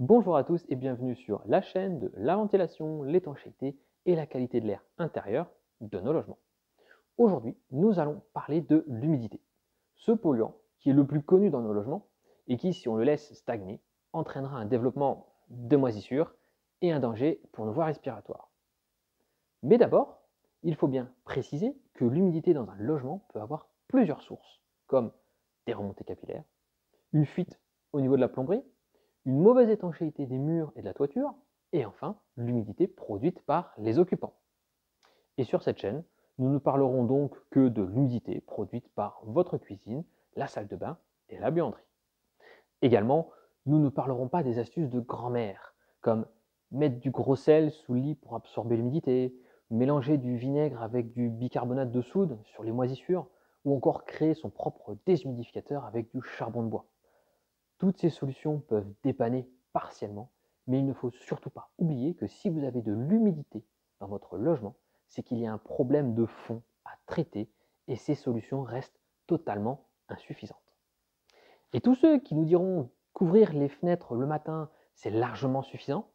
Bonjour à tous et bienvenue sur la chaîne de la ventilation, l'étanchéité et la qualité de l'air intérieur de nos logements. Aujourd'hui, nous allons parler de l'humidité, ce polluant qui est le plus connu dans nos logements et qui, si on le laisse stagner, entraînera un développement de moisissures et un danger pour nos voies respiratoires. Mais d'abord, il faut bien préciser que l'humidité dans un logement peut avoir plusieurs sources, comme des remontées capillaires, une fuite au niveau de la plomberie, une mauvaise étanchéité des murs et de la toiture, et enfin l'humidité produite par les occupants. Et sur cette chaîne, nous ne parlerons donc que de l'humidité produite par votre cuisine, la salle de bain et la buanderie. Également, nous ne parlerons pas des astuces de grand-mère, comme mettre du gros sel sous le lit pour absorber l'humidité, mélanger du vinaigre avec du bicarbonate de soude sur les moisissures, ou encore créer son propre déshumidificateur avec du charbon de bois. Toutes ces solutions peuvent dépanner partiellement, mais il ne faut surtout pas oublier que si vous avez de l'humidité dans votre logement, c'est qu'il y a un problème de fond à traiter et ces solutions restent totalement insuffisantes. Et tous ceux qui nous diront qu'ouvrir les fenêtres le matin, c'est largement suffisant,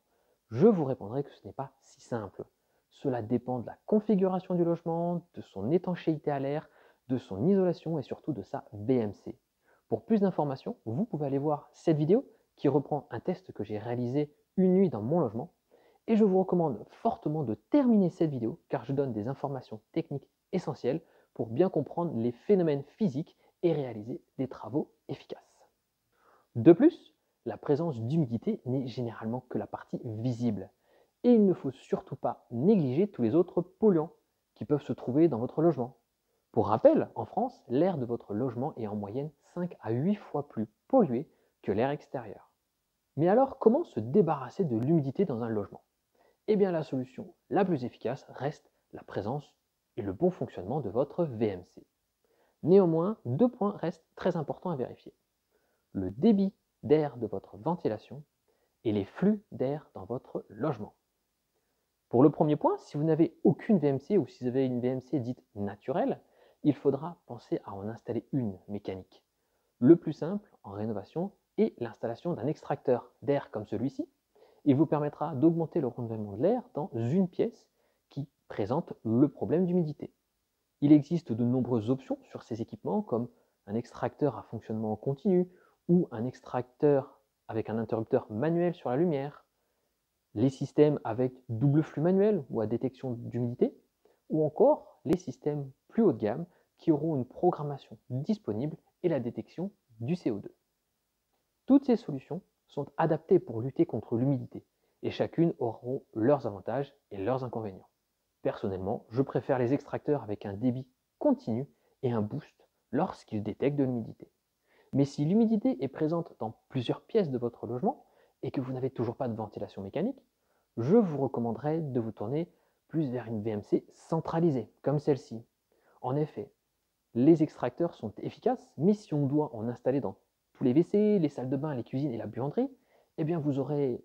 je vous répondrai que ce n'est pas si simple. Cela dépend de la configuration du logement, de son étanchéité à l'air, de son isolation et surtout de sa VMC. Pour plus d'informations, vous pouvez aller voir cette vidéo qui reprend un test que j'ai réalisé une nuit dans mon logement. Et je vous recommande fortement de terminer cette vidéo car je donne des informations techniques essentielles pour bien comprendre les phénomènes physiques et réaliser des travaux efficaces. De plus, la présence d'humidité n'est généralement que la partie visible. Et il ne faut surtout pas négliger tous les autres polluants qui peuvent se trouver dans votre logement. Pour rappel, en France, l'air de votre logement est en moyenne 5 à 8 fois plus pollué que l'air extérieur. Mais alors, comment se débarrasser de l'humidité dans un logement? Eh bien, la solution la plus efficace reste la présence et le bon fonctionnement de votre VMC. Néanmoins, deux points restent très importants à vérifier: le débit d'air de votre ventilation et les flux d'air dans votre logement. Pour le premier point, si vous n'avez aucune VMC ou si vous avez une VMC dite naturelle, il faudra penser à en installer une mécanique. Le plus simple en rénovation est l'installation d'un extracteur d'air comme celui-ci. Il vous permettra d'augmenter le renouvellement de l'air dans une pièce qui présente le problème d'humidité. Il existe de nombreuses options sur ces équipements comme un extracteur à fonctionnement continu ou un extracteur avec un interrupteur manuel sur la lumière, les systèmes avec double flux manuel ou à détection d'humidité, ou encore les systèmes plus haut de gamme qui auront une programmation disponible et la détection du CO2. Toutes ces solutions sont adaptées pour lutter contre l'humidité et chacune auront leurs avantages et leurs inconvénients. Personnellement, je préfère les extracteurs avec un débit continu et un boost lorsqu'ils détectent de l'humidité. Mais si l'humidité est présente dans plusieurs pièces de votre logement et que vous n'avez toujours pas de ventilation mécanique, je vous recommanderais de vous tourner plus vers une VMC centralisée, comme celle-ci. En effet, les extracteurs sont efficaces, mais si on doit en installer dans tous les WC, les salles de bain, les cuisines et la buanderie, eh bien vous en aurez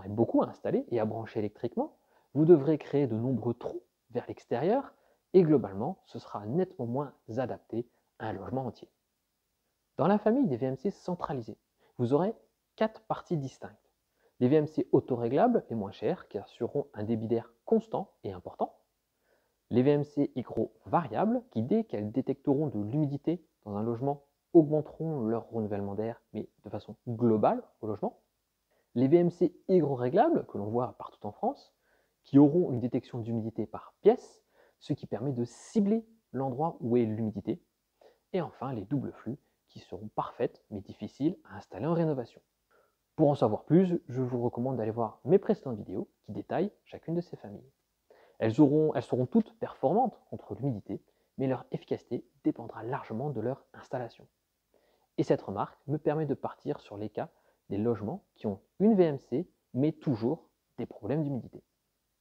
beaucoup à installer et à brancher électriquement. Vous devrez créer de nombreux trous vers l'extérieur et globalement, ce sera nettement moins adapté à un logement entier. Dans la famille des VMC centralisés, vous aurez 4 parties distinctes. Les VMC autoréglables, les moins chers, qui assureront un débit d'air constant et important. Les VMC hygro-variables, qui dès qu'elles détecteront de l'humidité dans un logement, augmenteront leur renouvellement d'air, mais de façon globale au logement. Les VMC hygroréglables, que l'on voit partout en France, qui auront une détection d'humidité par pièce, ce qui permet de cibler l'endroit où est l'humidité. Et enfin, les doubles flux, qui seront parfaites mais difficiles à installer en rénovation. Pour en savoir plus, je vous recommande d'aller voir mes précédentes vidéos qui détaillent chacune de ces familles. Elles seront toutes performantes contre l'humidité, mais leur efficacité dépendra largement de leur installation. Et cette remarque me permet de partir sur les cas des logements qui ont une VMC, mais toujours des problèmes d'humidité.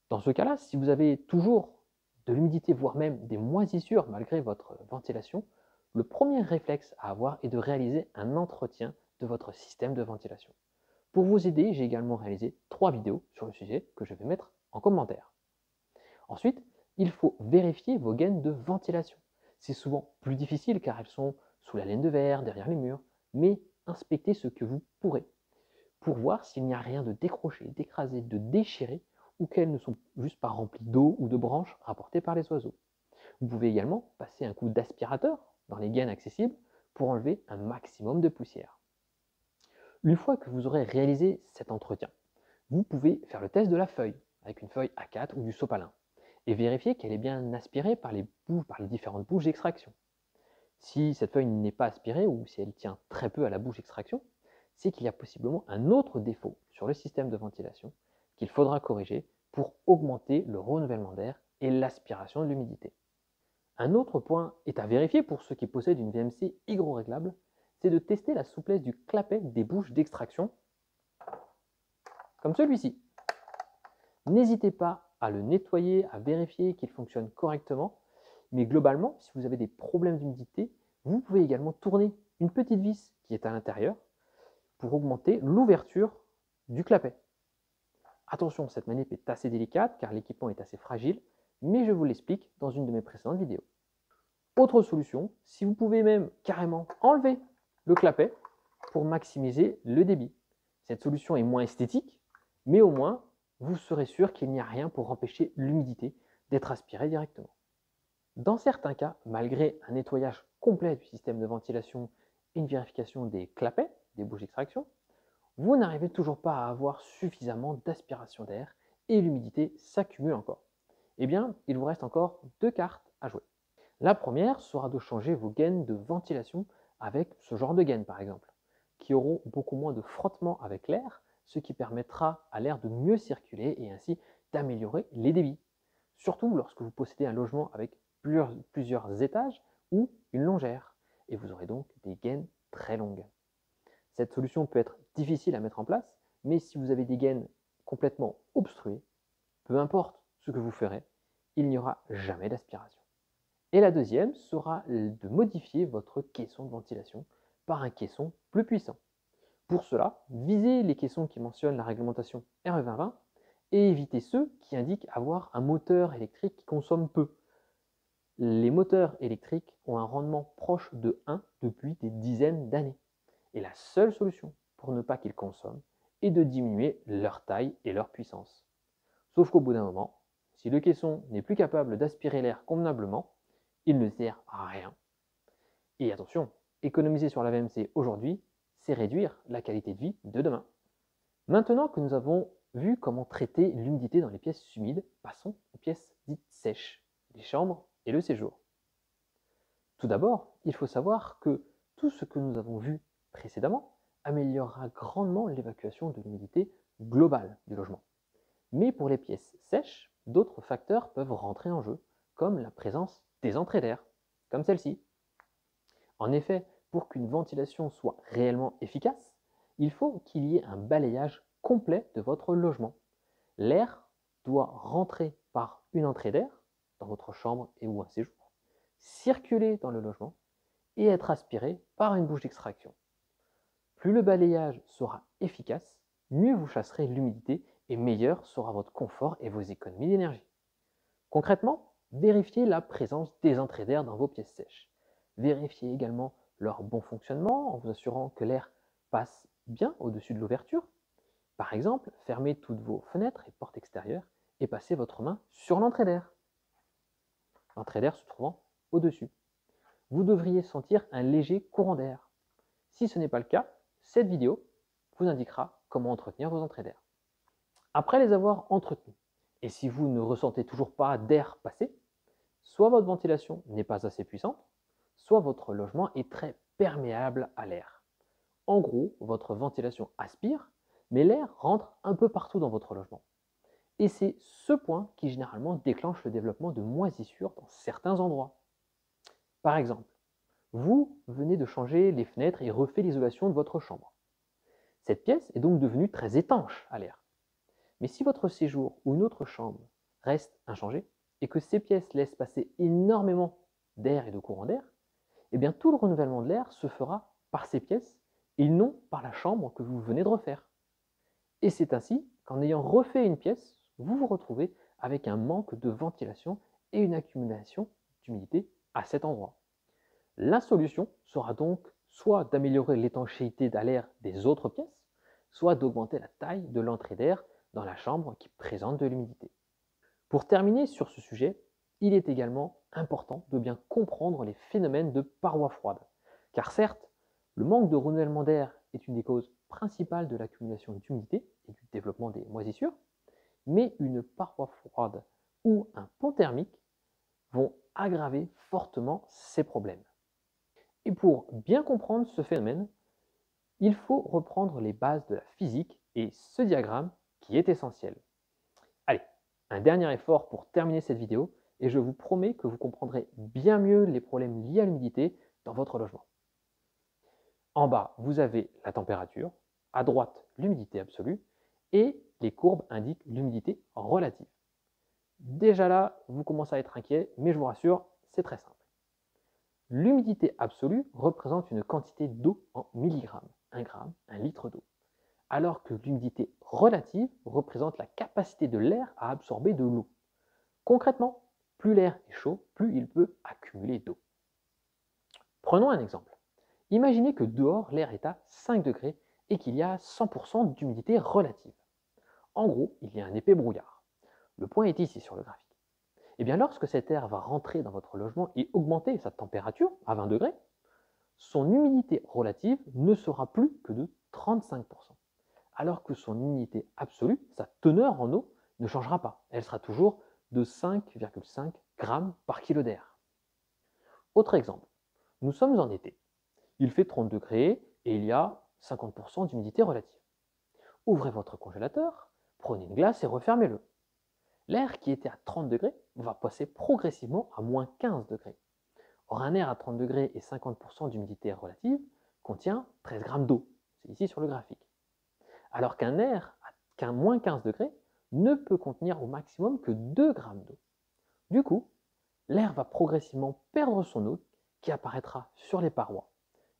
Dans ce cas-là, si vous avez toujours de l'humidité, voire même des moisissures malgré votre ventilation, le premier réflexe à avoir est de réaliser un entretien de votre système de ventilation. Pour vous aider, j'ai également réalisé 3 vidéos sur le sujet que je vais mettre en commentaire. Ensuite, il faut vérifier vos gaines de ventilation. C'est souvent plus difficile car elles sont sous la laine de verre, derrière les murs, mais inspectez ce que vous pourrez. pour voir s'il n'y a rien de décroché, d'écrasé, de déchiré, ou qu'elles ne sont juste pas remplies d'eau ou de branches rapportées par les oiseaux. Vous pouvez également passer un coup d'aspirateur dans les gaines accessibles pour enlever un maximum de poussière. Une fois que vous aurez réalisé cet entretien, vous pouvez faire le test de la feuille avec une feuille A4 ou du sopalin et vérifier qu'elle est bien aspirée par les différentes bouches d'extraction. Si cette feuille n'est pas aspirée ou si elle tient très peu à la bouche d'extraction, c'est qu'il y a possiblement un autre défaut sur le système de ventilation qu'il faudra corriger pour augmenter le renouvellement d'air et l'aspiration de l'humidité. Un autre point est à vérifier pour ceux qui possèdent une VMC hygroréglable, c'est de tester la souplesse du clapet des bouches d'extraction, comme celui-ci. N'hésitez pas à le nettoyer, à vérifier qu'il fonctionne correctement, mais globalement, si vous avez des problèmes d'humidité, vous pouvez également tourner une petite vis qui est à l'intérieur pour augmenter l'ouverture du clapet. Attention, cette manip est assez délicate car l'équipement est assez fragile, mais je vous l'explique dans une de mes précédentes vidéos. Autre solution, si vous pouvez même carrément enlever le clapet pour maximiser le débit. Cette solution est moins esthétique, mais au moins, vous serez sûr qu'il n'y a rien pour empêcher l'humidité d'être aspirée directement. Dans certains cas, malgré un nettoyage complet du système de ventilation et une vérification des clapets, des bouches d'extraction, vous n'arrivez toujours pas à avoir suffisamment d'aspiration d'air et l'humidité s'accumule encore. Eh bien, il vous reste encore deux cartes à jouer. La première sera de changer vos gaines de ventilation avec ce genre de gaines par exemple, qui auront beaucoup moins de frottement avec l'air, ce qui permettra à l'air de mieux circuler et ainsi d'améliorer les débits. Surtout lorsque vous possédez un logement avec plusieurs étages ou une longère, et vous aurez donc des gaines très longues. Cette solution peut être difficile à mettre en place, mais si vous avez des gaines complètement obstruées, peu importe ce que vous ferez, il n'y aura jamais d'aspiration. Et la deuxième sera de modifier votre caisson de ventilation par un caisson plus puissant. Pour cela, visez les caissons qui mentionnent la réglementation RE2020 et évitez ceux qui indiquent avoir un moteur électrique qui consomme peu. Les moteurs électriques ont un rendement proche de 1 depuis des dizaines d'années. Et la seule solution pour ne pas qu'ils consomment est de diminuer leur taille et leur puissance. Sauf qu'au bout d'un moment, si le caisson n'est plus capable d'aspirer l'air convenablement, il ne sert à rien. Et attention, économiser sur la VMC aujourd'hui, c'est réduire la qualité de vie de demain. Maintenant que nous avons vu comment traiter l'humidité dans les pièces humides, passons aux pièces dites sèches, les chambres et le séjour. Tout d'abord, il faut savoir que tout ce que nous avons vu précédemment améliorera grandement l'évacuation de l'humidité globale du logement. Mais pour les pièces sèches, d'autres facteurs peuvent rentrer en jeu, comme la présence des entrées d'air, comme celle-ci. En effet, pour qu'une ventilation soit réellement efficace, il faut qu'il y ait un balayage complet de votre logement. L'air doit rentrer par une entrée d'air, dans votre chambre et ou un séjour, circuler dans le logement et être aspiré par une bouche d'extraction. Plus le balayage sera efficace, mieux vous chasserez l'humidité et meilleur sera votre confort et vos économies d'énergie. Concrètement, vérifiez la présence des entrées d'air dans vos pièces sèches. Vérifiez également leur bon fonctionnement en vous assurant que l'air passe bien au-dessus de l'ouverture. Par exemple, fermez toutes vos fenêtres et portes extérieures et passez votre main sur l'entrée d'air. L'entrée d'air se trouvant au-dessus. Vous devriez sentir un léger courant d'air. Si ce n'est pas le cas, cette vidéo vous indiquera comment entretenir vos entrées d'air. Après les avoir entretenues, et si vous ne ressentez toujours pas d'air passer, soit votre ventilation n'est pas assez puissante, soit votre logement est très perméable à l'air. En gros, votre ventilation aspire, mais l'air rentre un peu partout dans votre logement. Et c'est ce point qui généralement déclenche le développement de moisissures dans certains endroits. Par exemple, vous venez de changer les fenêtres et refait l'isolation de votre chambre. Cette pièce est donc devenue très étanche à l'air. Mais si votre séjour ou une autre chambre reste inchangée et que ces pièces laissent passer énormément d'air et de courant d'air, eh bien tout le renouvellement de l'air se fera par ces pièces et non par la chambre que vous venez de refaire. Et c'est ainsi qu'en ayant refait une pièce, vous vous retrouvez avec un manque de ventilation et une accumulation d'humidité à cet endroit. La solution sera donc soit d'améliorer l'étanchéité de l'air des autres pièces, soit d'augmenter la taille de l'entrée d'air dans la chambre qui présente de l'humidité. Pour terminer sur ce sujet, il est également important de bien comprendre les phénomènes de parois froides. Car certes, le manque de renouvellement d'air est une des causes principales de l'accumulation d'humidité et du développement des moisissures, mais une paroi froide ou un pont thermique vont aggraver fortement ces problèmes. Et pour bien comprendre ce phénomène, il faut reprendre les bases de la physique et ce diagramme qui est essentiel. Allez, un dernier effort pour terminer cette vidéo et je vous promets que vous comprendrez bien mieux les problèmes liés à l'humidité dans votre logement. En bas, vous avez la température, à droite, l'humidité absolue et les courbes indiquent l'humidité relative. Déjà là, vous commencez à être inquiet, mais je vous rassure, c'est très simple. L'humidité absolue représente une quantité d'eau en milligrammes, 1 gramme, 1 litre d'eau, alors que l'humidité relative représente la capacité de l'air à absorber de l'eau. Concrètement, plus l'air est chaud, plus il peut accumuler d'eau. Prenons un exemple. Imaginez que dehors, l'air est à 5 degrés et qu'il y a 100% d'humidité relative. En gros, il y a un épais brouillard. Le point est ici sur le graphique. Et bien lorsque cet air va rentrer dans votre logement et augmenter sa température à 20 degrés, son humidité relative ne sera plus que de 35%, alors que son humidité absolue, sa teneur en eau, ne changera pas. Elle sera toujours de 5,5 grammes par kilo d'air. Autre exemple, nous sommes en été. Il fait 30 degrés et il y a 50% d'humidité relative. Ouvrez votre congélateur, prenez une glace et refermez-le. L'air qui était à 30 degrés va passer progressivement à moins 15 degrés. Or, un air à 30 degrés et 50% d'humidité relative contient 13 grammes d'eau. C'est ici sur le graphique. Alors qu'un air à moins 15 degrés ne peut contenir au maximum que 2 grammes d'eau. Du coup, l'air va progressivement perdre son eau qui apparaîtra sur les parois.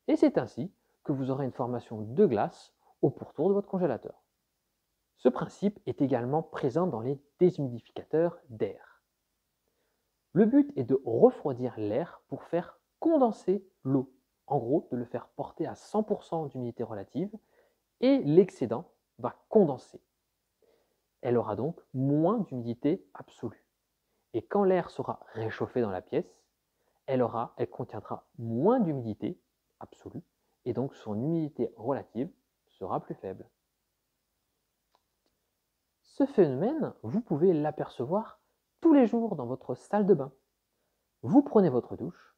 Et c'est ainsi que vous aurez une formation de glace au pourtour de votre congélateur. Ce principe est également présent dans les déshumidificateurs d'air. Le but est de refroidir l'air pour faire condenser l'eau. En gros, de le faire porter à 100% d'humidité relative et l'excédent va condenser. Elle aura donc moins d'humidité absolue. Et quand l'air sera réchauffé dans la pièce, elle contiendra moins d'humidité absolue et donc son humidité relative sera plus faible. Ce phénomène, vous pouvez l'apercevoir tous les jours dans votre salle de bain. Vous prenez votre douche,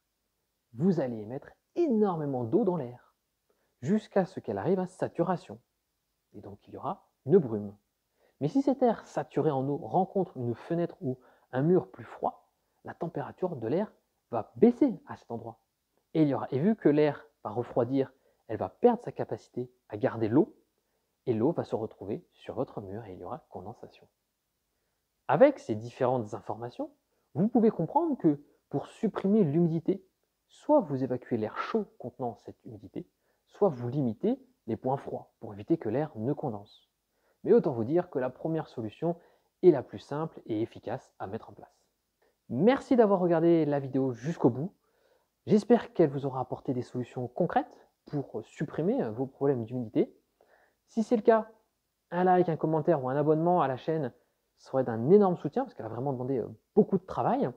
vous allez émettre énormément d'eau dans l'air, jusqu'à ce qu'elle arrive à saturation. Et donc il y aura une brume. Mais si cet air saturé en eau rencontre une fenêtre ou un mur plus froid, la température de l'air va baisser à cet endroit. Et vu que l'air va refroidir, elle va perdre sa capacité à garder l'eau, et l'eau va se retrouver sur votre mur et il y aura condensation. Avec ces différentes informations, vous pouvez comprendre que pour supprimer l'humidité, soit vous évacuez l'air chaud contenant cette humidité, soit vous limitez les points froids pour éviter que l'air ne condense. Mais autant vous dire que la première solution est la plus simple et efficace à mettre en place. Merci d'avoir regardé la vidéo jusqu'au bout. J'espère qu'elle vous aura apporté des solutions concrètes pour supprimer vos problèmes d'humidité. Si c'est le cas, un like, un commentaire ou un abonnement à la chaîne serait d'un énorme soutien parce qu'elle a vraiment demandé beaucoup de travail.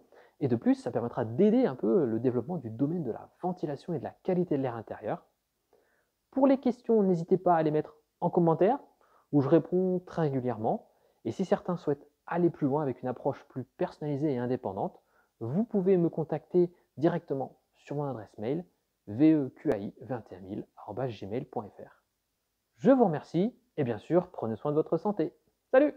Et de plus, ça permettra d'aider un peu le développement du domaine de la ventilation et de la qualité de l'air intérieur. Pour les questions, n'hésitez pas à les mettre en commentaire où je réponds très régulièrement. Et si certains souhaitent aller plus loin avec une approche plus personnalisée et indépendante, vous pouvez me contacter directement sur mon adresse mail veqai21000@gmail.fr. Je vous remercie et bien sûr, prenez soin de votre santé. Salut!